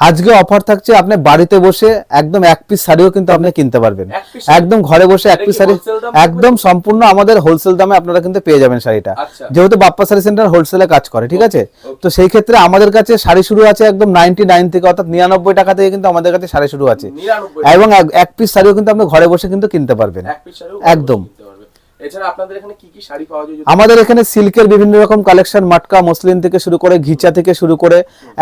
আজকে অফার থাকছে, আপনি বাড়িতে বসে একদম এক পিস শাড়িও কিন্তু আপনি কিনতে পারবেন, একদম ঘরে বসে এক পিস শাড়ি একদম সম্পূর্ণ আমাদের হোলসেল দামে আপনারা কিন্তু পেয়ে যাবেন শাড়িটা, যেহেতু বাপ্পা শাড়ি সেন্টার হোলসেলে কাজ করে, ঠিক আছে। তো সেই ক্ষেত্রে আমাদের কাছে শাড়ি শুরু আছে একদম 99 থেকে, অর্থাৎ 99 টাকা থেকে কিন্তু আমাদের কাছে শাড়ি শুরু আছে, এবং এক পিস শাড়িও কিন্তু আপনি ঘরে বসে কিন্তু কিনতে পারবেন একদম। এছাড়া আপনাদের এখানে কি কি শাড়ি পাওয়া যায়? আমাদের এখানে সিল্কের বিভিন্ন রকম কালেকশন, মাটকা মসলিন থেকে শুরু করে, ঘিচা থেকে শুরু করে,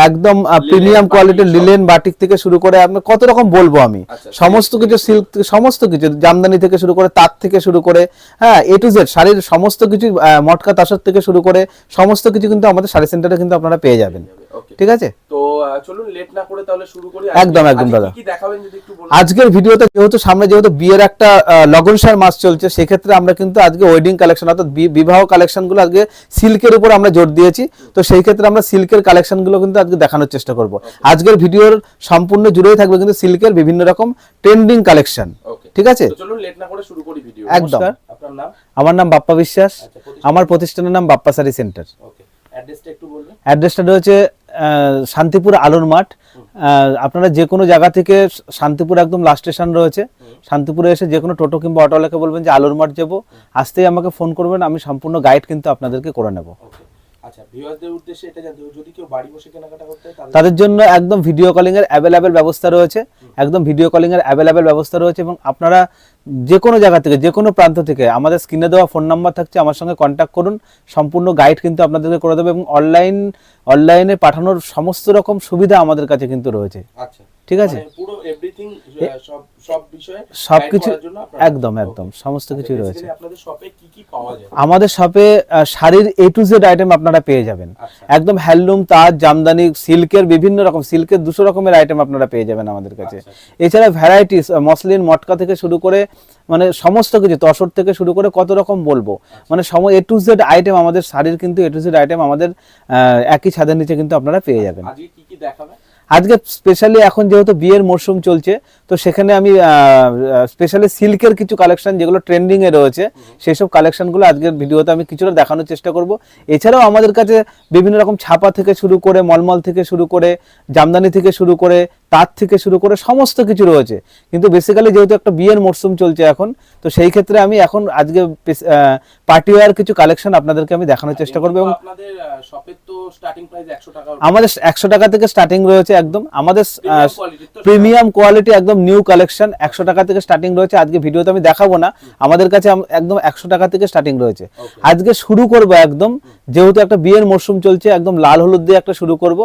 একদম প্রিমিয়াম কোয়ালিটির লিলেন বাটিক থেকে শুরু করে, আপনি কত রকম বলবো আমি, সমস্ত কিছু সিল্ক, সমস্ত কিছু জামদানি থেকে শুরু করে, তাঁত থেকে শুরু করে, হ্যাঁ এ টু জেড শাড়ির সমস্ত কিছু, মটকা তাসর থেকে শুরু করে সমস্ত কিছু কিন্তু আমাদের শাড়ি সেন্টারে কিন্তু আপনারা পেয়ে যাবেন, ঠিক আছে। তো চলুন লেট না করে তাহলে শুরু করি। একদম একদম দাদা, কি দেখাবেন যদি একটু বলুন। আজকের ভিডিওতে যেহেতু সামনে যেহেতু বিয়ের একটা লগনসার মাস চলছে, সেক্ষেত্রে আমরা কিন্তু আজকে ওয়েডিং কালেকশন অর্থাৎ বিবাহ কালেকশনগুলো আজকে সিল্কের উপর আমরা জোর দিয়েছি, তো সেই ক্ষেত্রে আমরা সিল্কের কালেকশনগুলো কিন্তু আজকে দেখানোর চেষ্টা করব। আজকের ভিডিওর সম্পূর্ণ জুড়েই থাকবে কিন্তু সিল্কের বিভিন্ন রকম ট্রেন্ডিং কালেকশন, ঠিক আছে। চলুন লেট না করে শুরু করি ভিডিও। একদম। আপনার নাম? আমার নাম বাপ্পা বিশ্বাস, আমার প্রতিষ্ঠানের নাম বাপ্পা শাড়ি সেন্টার। ওকে, অ্যাড্রেসটা একটু বলবেন। অ্যাড্রেসটা রয়েছে শান্তিপুর আলোর মাঠ। আপনারা যে কোনো জায়গা থেকে, শান্তিপুর একদম লাস্ট স্টেশন রয়েছে, শান্তিপুরে এসে যে কোনো টোটো কিংবা অটোওয়ালাকে বলবেন যে আলোর মাঠ যাবো, আসতেই আমাকে ফোন করবেন, আমি সম্পূর্ণ গাইড কিন্তু আপনাদেরকে করে নেব। আচ্ছা, ভিউয়ারদের উদ্দেশ্যে এটা জানতে, যদি কেউ বাড়ি বসে কেনাকাটা করতে হয় তাদের জন্য একদম ভিডিও কলিং এর অ্যাভেলেবেল ব্যবস্থা রয়েছে, একদম ভিডিও কলিং এর অ্যাভেলেবেল ব্যবস্থা রয়েছে, এবং আপনারা যে কোনো জায়গা থেকে, যে কোনো প্রান্ত থেকে আমাদের স্ক্রিনে দেওয়া ফোন নাম্বার থাকছে, আমার সঙ্গে কন্ট্যাক্ট করুন, সম্পূর্ণ গাইড কিন্তু আপনাদেরকে করে দেবে, এবং অনলাইনে পাঠানোর সমস্ত রকম সুবিধা আমাদের কাছে কিন্তু রয়েছে। আচ্ছা, ঠিক আছে, পুরো এভরিথিং সব বিষয়ে সবকিছু একদম একদম সমস্ত কিছুই রয়েছে। আপনাদের শপে কি কি পাওয়া যায়? আমাদের শপে শাড়ির A to Z আইটেম আপনারা পেয়ে যাবেন, একদম হ্যান্ডলুম, তাঁত, জামদানি, সিল্কের বিভিন্ন রকম, সিল্কের 200 রকমের আইটেম আপনারা পেয়ে যাবেন আমাদের কাছে। এছাড়া ভ্যারাইটিস মসলিন, মটকা থেকে শুরু করে, মানে সমস্ত কিছু, তসর থেকে শুরু করে কত রকম বলবো, মানে A to Z আইটেম আমাদের শাড়ির কিন্তু A to Z আইটেম আমাদের একই ছাদের নিচে কিন্তু আপনারা পেয়ে যাবেন। আজকে কি কি দেখাবেন? আজকে স্পেশালি এখন যেহেতু বিয়ের মরশুম চলছে, তো সেখানে আমি স্পেশালি সিল্কের কিছু কালেকশন যেগুলো ট্রেন্ডিং এ রয়েছে, সেই সব কালেকশনগুলো আজকের ভিডিওতে আমি কিছুটা দেখানোর চেষ্টা করব। এছাড়াও আমাদের কাছে বিভিন্ন রকম ছাপা থেকে শুরু করে, মলমল থেকে শুরু করে, জামদানি থেকে শুরু করে, তাঁত থেকে শুরু করে সমস্ত কিছু রয়েছে। কিন্তু বেসিক্যালি যেহেতু একটা বিয়ের মরশুম চলছে এখন, তো সেই ক্ষেত্রে আমি এখন আজকে পার্টি ওয়্যার কিছু কালেকশন আপনাদেরকে আমি দেখানোর চেষ্টা করব। এবং আপনাদের শপের তো স্টার্টিং প্রাইস 100 টাকা, আমাদের 100 টাকা থেকে স্টার্টিং রয়েছে, একদম আমাদের প্রিমিয়াম কোয়ালিটি, একদম নিউ কালেকশন 100 টাকা থেকে স্টার্টিং রয়েছে। আজকে ভিডিওতে আমি দেখাবো না, আমাদের কাছে একদম 100 টাকা থেকে স্টার্টিং রয়েছে। আজকে শুরু করব একদম, যেহেতু একটা বিয়ের মরশুম চলছে, একদম লাল হলুদ দিয়ে একটা শুরু করব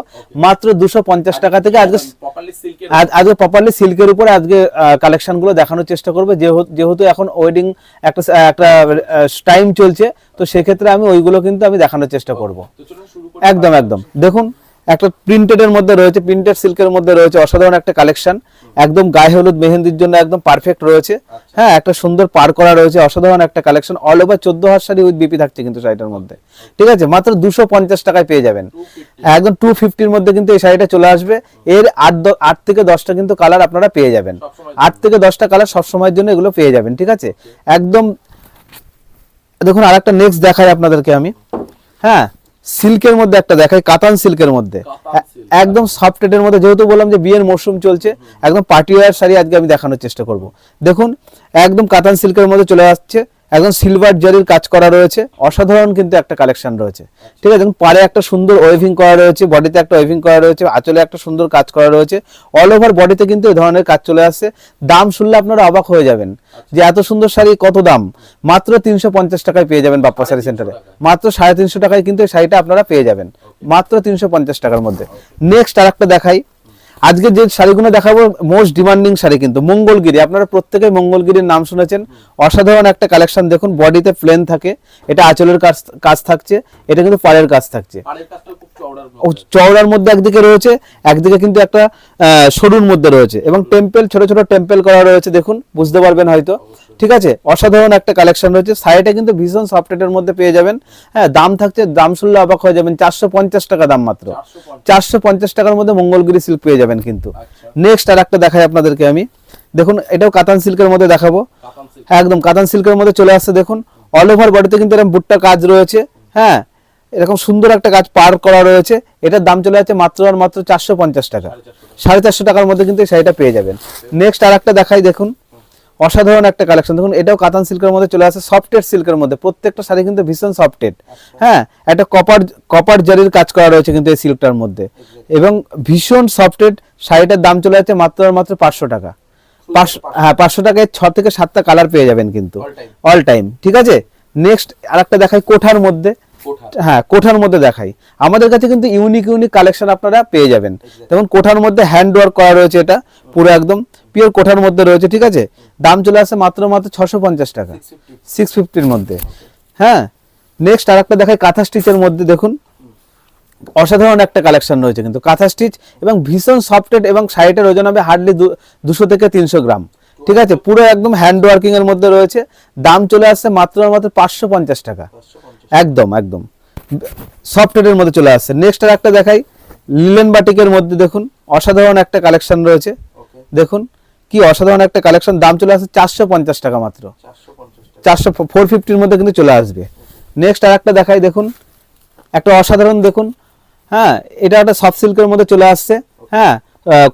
মাত্র 250 টাকা থেকে। আজকে প্রপারলি সিল্কের উপরে আজকে কালেকশন গুলো দেখানোর চেষ্টা করবো, যেহেতু এখন ওয়েডিং একটা টাইম চলছে, তো সেক্ষেত্রে আমি ওইগুলো কিন্তু আমি দেখানোর চেষ্টা করব। একদম একদম দেখুন, একটা প্রিন্টেড এর মধ্যে রয়েছে, প্রিন্টেড সিল্কের মধ্যে রয়েছে অসাধারণ একটা কালেকশন, একদম গায়ে হলুদ মেহেন্দির জন্য একদম পারফেক্ট রয়েছে। হ্যাঁ, একটা সুন্দর পার করা রয়েছে, অসাধারণ একটা কালেকশন, অল ওভার 14 হাত শাড়ি উইথ বিপি থাকছে কিন্তু শাড়িটার মধ্যে, ঠিক আছে। মাত্র 250 টাকায় পেয়ে যাবেন, একদম 250 এর মধ্যে কিন্তু এই শাড়িটা চলে আসবে। এর 8 থেকে 10টা কিন্তু কালার আপনারা পেয়ে যাবেন, 8 থেকে 10টা কালার সবসময়ের জন্য এগুলো পেয়ে যাবেন, ঠিক আছে। একদম দেখুন, আরেকটা নেক্সট দেখাই আপনাদেরকে আমি। হ্যাঁ, সিল্কের মধ্যে একটা দেখাই, কাতান সিল্কের মধ্যে একদম সফট এর মধ্যে, যেহেতু বললাম যে বিয়ের মরশুম চলছে, একদম পার্টি ওয়্যার শাড়ি আজকে আমি দেখানোর চেষ্টা করব। দেখুন, একদম কাতান সিল্কের মধ্যে চলে আসছে, একদম সিলভার জারির কাজ করা রয়েছে, অসাধারণ কিন্তু একটা কালেকশন রয়েছে, ঠিক আছে। পাড়ে একটা সুন্দর ওয়েভিং করা রয়েছে, বডিতে একটা ওয়েভিং করা রয়েছে, আঁচলে একটা সুন্দর কাজ করা রয়েছে, অল ওভার বডিতে কিন্তু এই ধরনের কাজ চলে আসছে। দাম শুনলে আপনারা অবাক হয়ে যাবেন যে এত সুন্দর শাড়ি কত দাম, মাত্র 350 টাকায় পেয়ে যাবেন বাপ্পা শাড়ি সেন্টারে, মাত্র 350 টাকায় কিন্তু এই শাড়িটা আপনারা পেয়ে যাবেন, মাত্র 350 টাকার মধ্যে। নেক্সট আরেকটা দেখাই, আজকে যে শাড়িগুলো দেখাবো মোস্ট ডিমান্ডিং শাড়ি কিন্তু মঙ্গলগিরি, আপনারা প্রত্যেকে মঙ্গলগিরির নাম শুনেছেন, অসাধারণ একটা কালেকশন। দেখুন, বডিতে প্লেন থাকে, এটা আঁচলের কাজ থাকছে, এটা কিন্তু পাড়ের কাজ থাকছে, চওড়ার মধ্যে একদিকে রয়েছে, একদিকে কিন্তু একটা সরুর মধ্যে রয়েছে, এবং টেম্পেল, ছোট ছোট টেম্পেল করা রয়েছে, দেখুন বুঝতে পারবেন হয়তো, ঠিক আছে। অসাধারণ একটা কালেকশন রয়েছে, শাড়িটা কিন্তু ভীষণ সফটের মধ্যে পেয়ে যাবেন। হ্যাঁ, দাম থাকছে, দাম শুনলে অবাক হয়ে যাবেন, 450 টাকা দাম, মাত্র 450 টাকার মধ্যে মঙ্গলগিরি সিল্ক পেয়ে যাবেন কিন্তু। নেক্সট আর একটা দেখাই আপনাদেরকে আমি, দেখুন এটাও কাতান সিল্কের মধ্যে দেখাবো, একদম কাতান সিল্কের মধ্যে চলে আসছে। দেখুন, অল ওভার বডিতে কিন্তু এরকম বুট্টা কাজ রয়েছে, হ্যাঁ, এরকম সুন্দর একটা কাজ পার করা রয়েছে, এটার দাম চলে যাচ্ছে মাত্র আর মাত্র 450 টাকা। 450 টাকার মধ্যে কিন্তু এই শাড়িটা পেয়ে যাবেন। নেক্সট আর একটা দেখাই, দেখুন অসাধারণ একটা কালেকশন। দেখুন এটাও কাতান সিল্কের মধ্যে চলে আসে, সফটেড সিল্কের মধ্যে, প্রত্যেকটা শাড়ি কিন্তু ভীষণ সফটেড। হ্যাঁ, একটা কপার জারির কাজ করা রয়েছে কিন্তু এই সিল্কটার মধ্যে, এবং ভীষণ সফটেড। শাড়িটার দাম চলে যাচ্ছে মাত্র আর মাত্র 500 টাকা। 500 টাকায় 6 থেকে 7টা কালার পেয়ে যাবেন কিন্তু অল টাইম। ঠিক আছে, নেক্সট আরেকটা দেখাই কোঠার মধ্যে। হ্যাঁ, কোঠার মধ্যে দেখাই, আমাদের কাছে কিন্তু ইউনিক কালেকশন আপনারা পেয়ে যাবেন। যেমন কোঠার মধ্যে হ্যান্ড ওয়ার্ক করা রয়েছে, এটা পুরো একদম পিওর কোঠার মধ্যে রয়েছে। ঠিক আছে, দাম চলে আসে মাত্র 650 টাকা, 650-র মধ্যে। হ্যাঁ, নেক্সট আরেকটা দেখাই কাঁথা স্টিচের মধ্যে। দেখুন অসাধারণ একটা কালেকশন রয়েছে কিন্তু কাঁথা স্টিচ, এবং ভীষণ সফটেড, এবং শাড়িটার ওজন হবে হার্ডলি 200 থেকে 300 গ্রাম। ঠিক আছে, পুরো একদম হ্যান্ড ওয়ার্কিং এর মধ্যে রয়েছে। দাম চলে আসছে মাত্র 550 টাকা, একদম সফটের মধ্যে চলে আসছে। নেক্সট আর একটা দেখাই লিলেন বাটিকের মধ্যে। দেখুন অসাধারণ একটা কালেকশন রয়েছে, দেখুন কি অসাধারণ একটা কালেকশন। দাম চলে আসছে 450 টাকা মাত্র, 450-450-র মধ্যে কিন্তু চলে আসবে। নেক্সট আর একটা দেখাই, দেখুন একটা অসাধারণ, দেখুন হ্যাঁ, এটা একটা সফট সিল্কের মধ্যে চলে আসছে। হ্যাঁ,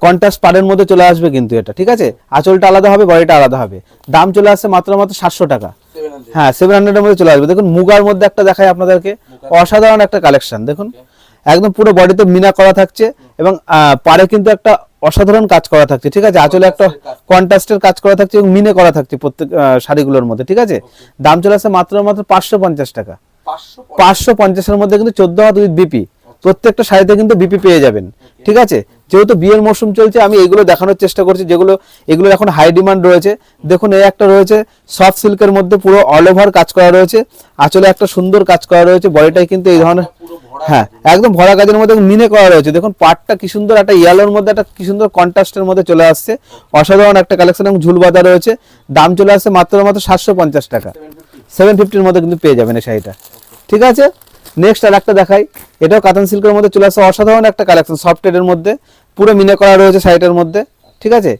কন্ট্রাস্ট পাড়ের মধ্যে চলে আসবে কিন্তু এটা। ঠিক আছে, আঁচলটা আলাদা হবে, বডিটা আলাদা হবে। দাম চলে আসছে মাত্র 700 টাকা। হ্যাঁ, 700-এর মধ্যে চলে আসবে। দেখুন মুগার মধ্যে একটা দেখাই আপনাদেরকে, অসাধারণ একটা কালেকশন। দেখুন একদম পুরো বডিতে মিনা করা থাকছে, এবং পাড়ে কিন্তু একটা অসাধারণ কাজ করা থাকছে। ঠিক আছে, আঁচলে একটা কন্ট্রাস্টের কাজ করা থাকছে, এবং মিনে করা থাকছে প্রত্যেক শাড়িগুলোর মধ্যে। ঠিক আছে, দাম চলে আসছে মাত্র 550 টাকা। 550-এর মধ্যে কিন্তু 14 হাত উইথ বিপি, প্রত্যেকটা শাড়িতে কিন্তু বিপি পেয়ে যাবেন। ঠিক আছে, যেহেতু বিয়ের মৌসুম চলছে, আমি এইগুলো দেখানোর চেষ্টা করছি এগুলো এখন হাই ডিমান্ড রয়েছে। দেখুন এই একটা রয়েছে সফট সিল্কের মধ্যে, পুরো অল ওভার কাজ করা রয়েছে, আঁচলে একটা সুন্দর কাজ করা রয়েছে, বডিটাই কিন্তু এই ধরনের, হ্যাঁ একদম ভরা কাজের মধ্যে মিনে করা রয়েছে। দেখুন পাটটা কি সুন্দর, একটা ইয়েলোর মধ্যে একটা কি সুন্দর কন্ট্রাস্টের মধ্যে চলে আসছে, অসাধারণ একটা কালেকশন, এবং ঝুল বাঁধা রয়েছে। দাম চলে আসছে মাত্র 750 টাকা, 750-র মধ্যে কিন্তু পেয়ে যাবেন এই শাড়িটা। ঠিক আছে, নেক্সট আর একটা দেখাই, এটাও কাতান সিল্কের মধ্যে চলে আসছে, অসাধারণ একটা কালেকশন, সফটের মধ্যে পুরো মিনে করা রয়েছে শাড়িটার মধ্যে। ঠিক আছে,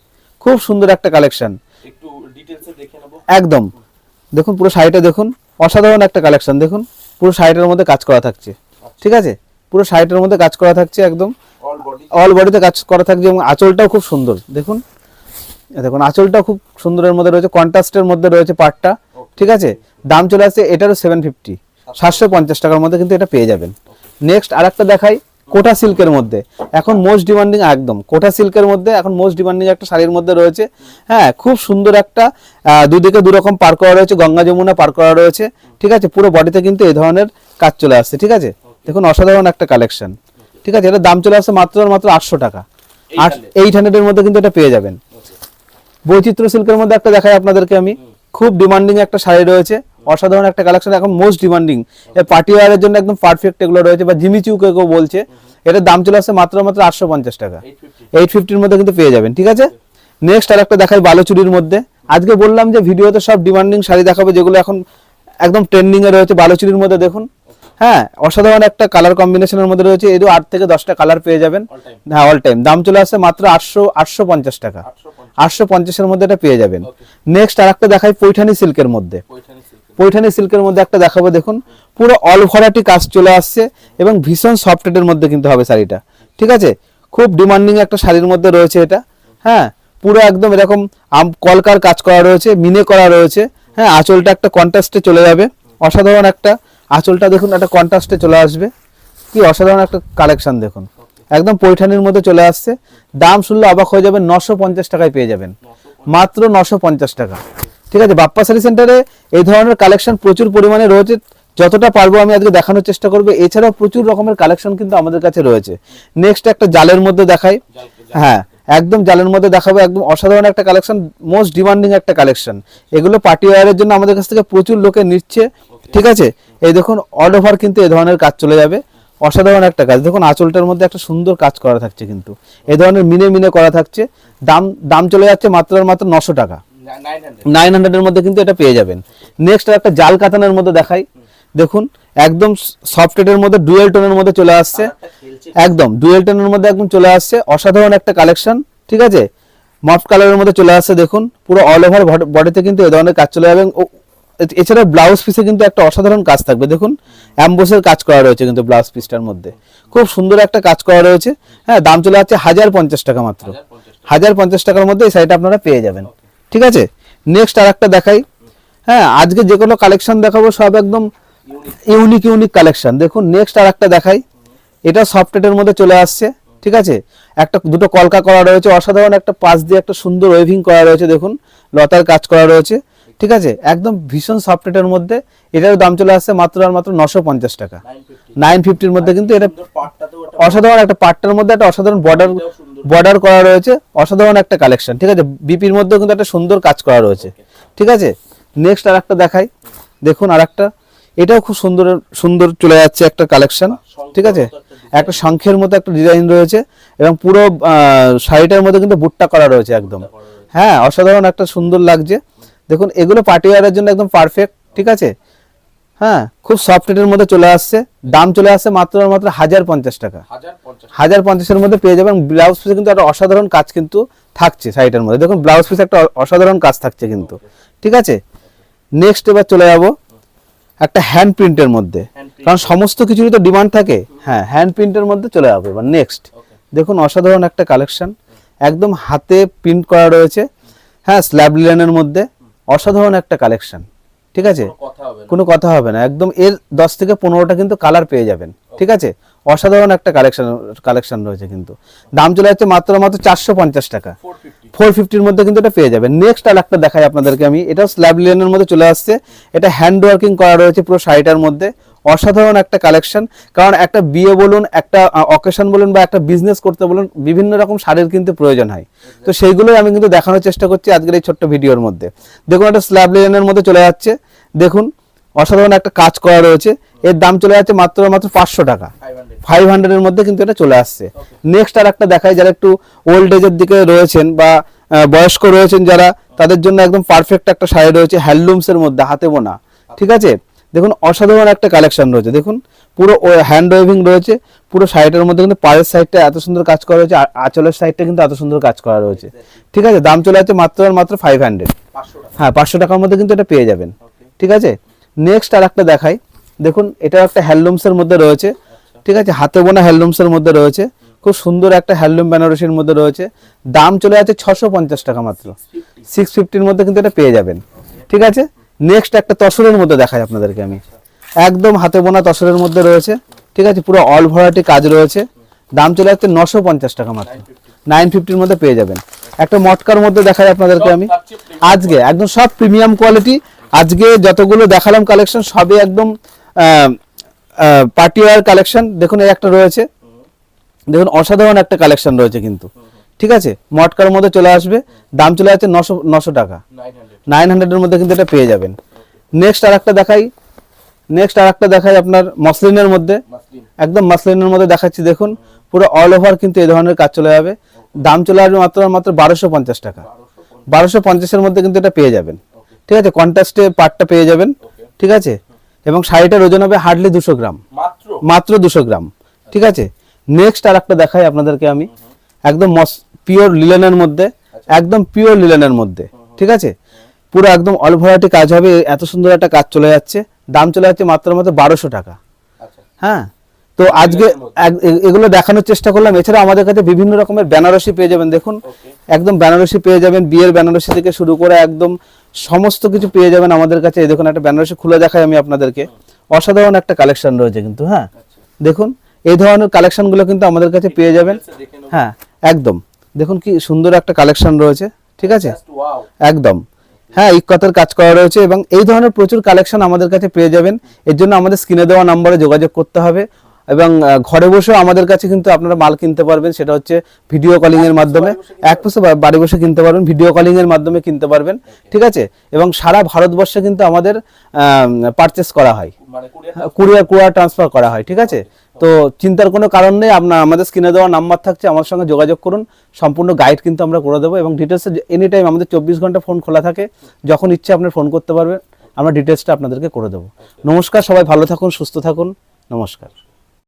খুব সুন্দর একটা কালেকশন, একটু ডিটেইলসে দেখে নেব। একদম দেখুন পুরো শাড়িটা দেখুন, অসাধারণ একটা কালেকশন। দেখুন পুরো শাড়িটার মধ্যে কাজ করা থাকছে। ঠিক আছে, পুরো শাড়িটার মধ্যে কাজ করা থাকছে, একদম অল বডিতে কাজ করা থাকছে, এবং আঁচলটাও খুব সুন্দর। দেখুন দেখুন আঁচলটাও খুব সুন্দরের মধ্যে রয়েছে, কন্ট্রাস্টের মধ্যে রয়েছে পাটটা। ঠিক আছে, দাম চলে আসছে এটারও 750, 750 টাকার মধ্যে কিন্তু এটা পেয়ে যাবেন। নেক্সট আর একটা দেখাই কোটা সিল্কের মধ্যে, এখন মোস্ট ডিমান্ডিং, একদম কোটা সিল্কের মধ্যে এখন মোস্ট ডিমান্ডিং একটা শাড়ির মধ্যে রয়েছে। হ্যাঁ, খুব সুন্দর একটা, দুদিকে দুরকম পার করা রয়েছে, গঙ্গা যমুনা পার করা রয়েছে। ঠিক আছে, পুরো বডিতে কিন্তু এই ধরনের কাজ চলে আসছে। ঠিক আছে, দেখুন অসাধারণ একটা কালেকশন। ঠিক আছে, এটা দাম চলে আসছে মাত্র 800 টাকা, 800-এর মধ্যে কিন্তু এটা পেয়ে যাবেন। বৈচিত্র্য সিল্কের মধ্যে একটা দেখাই আপনাদেরকে আমি, খুব ডিমান্ডিং একটা শাড়ি রয়েছে, অসাধারণ একটা কালেকশন, এখন মোস্ট ডিমান্ডিং, পার্টি ওয়্যারের জন্য একদম পারফেক্ট এগুলো রয়েছে, বা জিমিচু কেউ বলছে। এটার দাম চলে আসছে মাত্র 850 টাকা, 850-র মধ্যে কিন্তু পেয়ে যাবেন। ঠিক আছে, নেক্সট আর একটা দেখাই বালুচুরির মধ্যে। আজকে বললাম যে ভিডিওতে সব ডিমান্ডিং শাড়ি দেখাবো, যেগুলো এখন একদম ট্রেন্ডিং এ রয়েছে। বালুচুরির মধ্যে দেখুন, হ্যাঁ অসাধারণ একটা কালার কম্বিনেশনের মধ্যে রয়েছে, এরও 8 থেকে 10টা কালার পেয়ে যাবেন। হ্যাঁ, অল টাইম। দাম চলে আসছে মাত্র 850 টাকা, 850-এর মধ্যে এটা পেয়ে যাবেন। নেক্সট আর একটা দেখাই পৈঠানি সিল্কের মধ্যে, পৈঠানি সিল্কের মধ্যে একটা দেখাবো। দেখুন পুরো অল ভরাটি কাজ চলে আসছে, এবং ভীষণ সফটের মধ্যে কিন্তু হবে শাড়িটা। ঠিক আছে, খুব ডিমান্ডিং একটা শাড়ির মধ্যে রয়েছে এটা। হ্যাঁ, পুরো একদম এরকম কলকার কাজ করা রয়েছে, মিনে করা রয়েছে। হ্যাঁ, আঁচলটা একটা কন্ট্রাস্টে চলে যাবে, অসাধারণ একটা আঁচলটা দেখুন একটা কন্ট্রাস্টে চলে আসবে, কি অসাধারণ একটা কালেকশন। দেখুন একদম পৈঠানির মধ্যে চলে আসছে, দাম শুনলে অবাক হয়ে যাবেন, 950 টাকায় পেয়ে যাবেন, মাত্র 950 টাকা। ঠিক আছে, বাপ্পা শাড়ি সেন্টারে এই ধরনের কালেকশন প্রচুর পরিমাণে রয়েছে, যতটা পারবো আমি আজকে দেখানোর চেষ্টা করবো। এছাড়াও প্রচুর রকমের কালেকশন কিন্তু আমাদের কাছে রয়েছে। নেক্সট একটা জালের মধ্যে দেখাই, হ্যাঁ একদম জালের মধ্যে দেখাবো, একদম অসাধারণ একটা কালেকশন, মোস্ট ডিমান্ডিং একটা কালেকশন। এগুলো পার্টি ওয়্যারের জন্য আমাদের কাছ থেকে প্রচুর লোকে নিচ্ছে। ঠিক আছে, এই দেখুন অল ওভার কিন্তু এই ধরনের কাজ চলে যাবে, অসাধারণ একটা কাজ। দেখুন আঁচলটার মধ্যে একটা সুন্দর কাজ করা থাকছে, কিন্তু এই ধরনের মিনে করা থাকছে। দাম চলে যাচ্ছে মাত্র 900 টাকা, 900-এর মধ্যে কিন্তু এটা পেয়ে যাবেন। নেক্সট একটা জাল কাতানের মধ্যে দেখাই, দেখুন একদম সফটের মধ্যে ডুয়েল টোনের মধ্যে চলে আসছে, একদম ডুয়েল টোনের মধ্যে একদম চলে আসছে, অসাধারণ একটা কালেকশন। ঠিক আছে, মফ কালারের মধ্যে চলে আসছে, দেখুন পুরো অল ওভার বডিতে কিন্তু এই ধরনের কাজ চলে যাবে, এছাড়া ব্লাউজ পিসে কিন্তু একটা অসাধারণ কাজ থাকবে, দেখুন অ্যাম্বোসের কাজ করা রয়েছে কিন্তু ব্লাউজ পিসটার মধ্যে, খুব সুন্দর একটা কাজ করা রয়েছে। হ্যাঁ, দাম চলে যাচ্ছে 1050 টাকা মাত্র, 1050 টাকার মধ্যে এই শাড়িটা আপনারা পেয়ে যাবেন। ঠিক আছে, নেক্সট আর একটা দেখাই। হ্যাঁ, আজকে যে কোনো কালেকশন দেখাবো সব একদম ইউনিক কালেকশন। দেখুন নেক্সট আর একটা দেখাই, এটা সফটের মধ্যে চলে আসছে। ঠিক আছে, একটা দুটো কলকা করা রয়েছে, অসাধারণ একটা পাশ দিয়ে একটা সুন্দর ওয়েভিং করা রয়েছে, দেখুন লতার কাজ করা রয়েছে। ঠিক আছে, একদম ভীষণ সফটের মধ্যে, এটার দাম চলে আসছে মাত্র আর মাত্র 950 টাকা, 950 মধ্যে। কিন্তু এটা অসাধারণ একটা পাটটার মধ্যে একটা অসাধারণ বর্ডার করা রয়েছে, অসাধারণ একটা কালেকশন। ঠিক আছে, বিপির মধ্যেও কিন্তু একটা সুন্দর কাজ করা রয়েছে। ঠিক আছে, নেক্সট আর একটা দেখাই, দেখুন আর একটা, এটাও খুব সুন্দর চলে যাচ্ছে একটা কালেকশন। ঠিক আছে, একটা শঙ্খের মতো একটা ডিজাইন রয়েছে এবং পুরো শাড়িটার মধ্যে কিন্তু বুটটা করা রয়েছে একদম। হ্যাঁ, অসাধারণ একটা সুন্দর লাগছে। দেখুন এগুলো পার্টি ওয়্যারের জন্য একদম পারফেক্ট। ঠিক আছে, হ্যাঁ, খুব সফট এর মধ্যে চলে আসছে, দাম চলে আসছে মাত্র 1050 টাকা, 1050 মধ্যে পেয়ে যাবেন। ব্লাউজ পিসে কিন্তু একটা অসাধারণ কাজ কিন্তু থাকছে শাড়িটার মধ্যে, দেখুন ব্লাউজ পিসে একটা অসাধারণ কাজ থাকছে কিন্তু। ঠিক আছে, নেক্সট এবার চলে যাবো একটা হ্যান্ড প্রিন্টের মধ্যে, কারণ সমস্ত কিছুরই তো ডিমান্ড থাকে। হ্যাঁ, হ্যান্ড প্রিন্টের মধ্যে চলে যাবো এবার নেক্সট। দেখুন অসাধারণ একটা কালেকশন, একদম হাতে প্রিন্ট করা রয়েছে। হ্যাঁ, স্ল্যাব লিনেনের মধ্যে অসাধারণ একটা কালেকশন। ঠিক আছে, কোনো কথা হবে না, একদম এর 10 থেকে 15টা কিন্তু কালার পেয়ে যাবেন। ঠিক আছে, অসাধারণ একটা কালেকশন রয়েছে কিন্তু। দাম চলে যাচ্ছে মাত্র 450 টাকা, 450 মধ্যে কিন্তু এটা পেয়ে যাবেন। নেক্সট আর একটা দেখাই আপনাদেরকে আমি, এটা স্ল্যাব লিনেনের মধ্যে চলে আসছে, এটা হ্যান্ড ওয়ার্কিং করা রয়েছে পুরো শাড়িটার মধ্যে, অসাধারণ একটা কালেকশন। কারণ একটা বিয়ে বলুন, একটা অকেশন বলুন বা একটা বিজনেস করতে বলুন, বিভিন্ন রকম শাড়ির কিন্তু প্রয়োজন হয়, তো সেইগুলোই আমি কিন্তু দেখানোর চেষ্টা করছি আজকের এই ছোট্ট ভিডিওর মধ্যে। দেখুন একটা স্ল্যাব লিনেনের মধ্যে চলে যাচ্ছে, দেখুন অসাধারণ একটা কাজ করা রয়েছে, এর দাম চলে যাচ্ছে মাত্র 500 টাকা, 500 এর মধ্যে কিন্তু এটা চলে আসছে। নেক্সট আর একটা দেখাই, যারা একটু ওল্ড এজের দিকে রয়েছেন বা বয়স্ক রয়েছেন যারা, তাদের জন্য একদম পারফেক্ট একটা শাড়ি রয়েছে হ্যান্ডলুমস এর মধ্যে, হাতে বোনা। ঠিক আছে, দেখুন অসাধারণ একটা কালেকশন রয়েছে, দেখুন পুরো হ্যান্ড ওয়েভিং রয়েছে পুরো শাড়িটার মধ্যে, কিন্তু পায়ের সাইডটা এত সুন্দর কাজ করা রয়েছে, আঁচলের সাইডটা কিন্তু এত সুন্দর কাজ করা রয়েছে। ঠিক আছে, দাম চলে যাচ্ছে মাত্র 500, হ্যাঁ 500 টাকার মধ্যে কিন্তু এটা পেয়ে যাবেন। ঠিক আছে, নেক্সট আর একটা দেখাই, দেখুন এটা একটা হ্যান্ডলুমস এর মধ্যে রয়েছে। ঠিক আছে, হাতে বোনা হ্যান্ডলুমস এর মধ্যে রয়েছে, খুব সুন্দর একটা হ্যান্ডলুম বেনারসির মধ্যে রয়েছে, দাম চলে যাচ্ছে 650 টাকা মাত্র, 650 মধ্যে কিন্তু এটা পেয়ে যাবেন। ঠিক আছে, নেক্সট একটা তসরের মধ্যে দেখাই আপনাদেরকে আমি, একদম হাতে বোনা তসরের মধ্যে রয়েছে। ঠিক আছে, পুরো অল ভরাটি কাজ রয়েছে, দাম চলে যাচ্ছে 950 টাকা মাত্র, 950 মধ্যে পেয়ে যাবেন। একটা মটকার মধ্যে দেখাই আপনাদেরকে আমি আজকে, একদম সব প্রিমিয়াম কোয়ালিটি। আজকে যতগুলো দেখালাম কালেকশন সবই একদম পার্টি ওয়্যার কালেকশন। দেখুন এই একটা রয়েছে, দেখুন অসাধারণ একটা কালেকশন রয়েছে কিন্তু। ঠিক আছে, মটকার মধ্যে চলে আসবে, দাম চলে যাচ্ছে 900 টাকা, 900 এর মধ্যে কিন্তু এটা পেয়ে যাবেন। নেক্সট আর একটা দেখাই আপনার মসলিনের মধ্যে, একদম মসলিনের মধ্যে দেখাচ্ছি, দেখুন পুরো অল ওভার কিন্তু এই ধরনের কাজ চলে যাবে, দাম চলে আসবে মাত্র 1250 টাকা, 1250 এর মধ্যে কিন্তু এটা পেয়ে যাবেন। ঠিক আছে, কন্ট্রাস্টে পাটটা পেয়ে যাবেন। ঠিক আছে, এবং শাড়িটার ওজন হবে হার্ডলি 200 গ্রাম, মাত্র 200 গ্রাম। ঠিক আছে, নেক্সট আর একটা দেখাই আপনাদেরকে আমি, একদম পিওর লিলেনের মধ্যে, একদম পিওর লিলেনের মধ্যে। ঠিক আছে, পুরো একদম অল ভরাটি কাজ হবে, এত সুন্দর একটা কাজ চলে যাচ্ছে, দাম চলে যাচ্ছে মাত্র 1200 টাকা। হ্যাঁ, তো আজকে এগুলো দেখানোর চেষ্টা করলাম। এছাড়া আমাদের কাছে বিভিন্ন রকমের বেনারসি পেয়ে যাবেন, দেখুন একদম বেনারসি পেয়ে যাবেন, বিয়ের বেনারসি থেকে শুরু করে একদম সমস্ত কিছু পেয়ে যাবেন আমাদের কাছে। এই দেখুন একটা বেনারসি খুলে দেখাই আমি আপনাদেরকে, অসাধারণ একটা কালেকশন রয়েছে কিন্তু। হ্যাঁ, দেখুন এই ধরনের কালেকশনগুলো কিন্তু আমাদের কাছে পেয়ে যাবেন। হ্যাঁ, একদম দেখুন কি সুন্দর একটা কালেকশন রয়েছে। ঠিক আছে, একদম হ্যাঁ ইক্কতের কাজ করা রয়েছে, এবং এই ধরনের প্রচুর কালেকশন আমাদের কাছে পেয়ে যাবেন। এর জন্য আমাদের স্ক্রিনে দেওয়া নম্বরে যোগাযোগ করতে হবে, এবং ঘরে বসেও আমাদের কাছে কিন্তু আপনারা মাল কিনতে পারবেন, সেটা হচ্ছে ভিডিও কলিং এর মাধ্যমে, এক বছর বাড়ি বসে কিনতে পারবেন, ভিডিও কলিং এর মাধ্যমে কিনতে পারবেন। ঠিক আছে, এবং সারা ভারতবর্ষে কিন্তু আমাদের পারচেস করা হয়, কুরিয়ার ট্রান্সফার করা হয়। ঠিক আছে, তো চিন্তার কোনো কারণ নেই, আপনার আমাদের স্ক্রিনে দেওয়া নাম্বার থাকছে, আমার সঙ্গে যোগাযোগ করুন, সম্পূর্ণ গাইড কিন্তু আমরা করে দেবো, এবং ডিটেলসে এনি টাইম আমাদের 24 ঘন্টা ফোন খোলা থাকে, যখন ইচ্ছে আপনি ফোন করতে পারবেন, আমরা ডিটেলসটা আপনাদেরকে করে দেবো। নমস্কার, সবাই ভালো থাকুন, সুস্থ থাকুন, নমস্কার।